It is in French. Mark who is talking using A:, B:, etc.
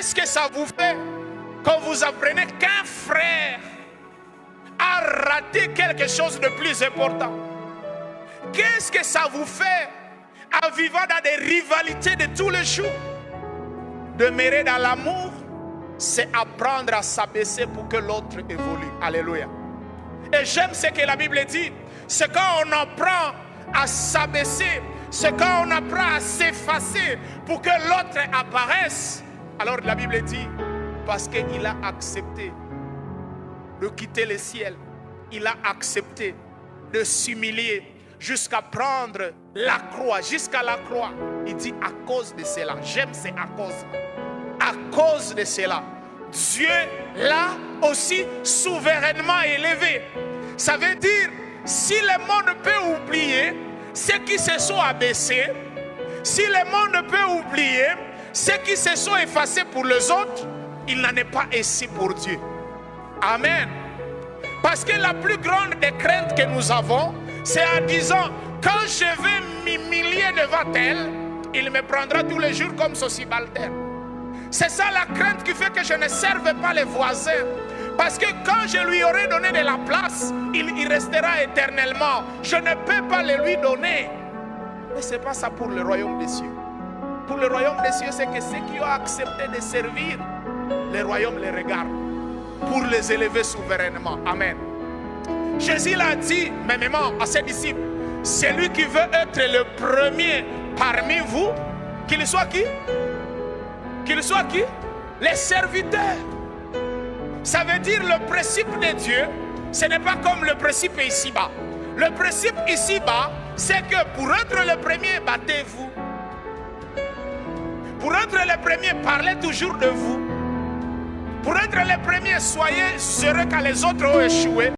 A: Qu'est-ce que ça vous fait quand vous apprenez qu'un frère a raté quelque chose de plus important? Qu'est-ce que ça vous fait en vivant dans des rivalités de tous les jours? Demeurer dans l'amour, c'est apprendre à s'abaisser pour que l'autre évolue. Alléluia. Et j'aime ce que la Bible dit. C'est quand on apprend à s'abaisser, c'est quand on apprend à s'effacer pour que l'autre apparaisse. Alors la Bible dit, parce qu'il a accepté de quitter le ciel, il a accepté de s'humilier jusqu'à prendre la croix, jusqu'à la croix. Il dit à cause de cela, j'aime c'est à cause de cela, Dieu l'a aussi souverainement élevé. Ça veut dire, si le monde peut oublier ceux qui se sont abaissés, si le monde peut oublier ceux qui se sont effacés pour les autres, il n'en est pas ainsi pour Dieu. Amen. Parce que la plus grande des craintes que nous avons, c'est en disant, quand je vais m'humilier devant elle, il me prendra tous les jours comme son subalterne. C'est ça la crainte qui fait que je ne serve pas les voisins. Parce que quand je lui aurai donné de la place, il y restera éternellement. Je ne peux pas le lui donner. Mais ce n'est pas ça pour le royaume des cieux. Pour le royaume des cieux, c'est que ceux qui ont accepté de servir, le royaume les regarde pour les élever souverainement. Amen. Jésus l'a dit même à ses disciples, celui qui veut être le premier parmi vous, qu'il soit qui? Qu'il soit qui? Les serviteurs. Ça veut dire le principe de Dieu, ce n'est pas comme le principe ici-bas. Le principe ici-bas, c'est que pour être le premier, battez-vous. Pour être le premier, parlez toujours de vous. Pour être le premier, soyez heureux quand les autres ont échoué.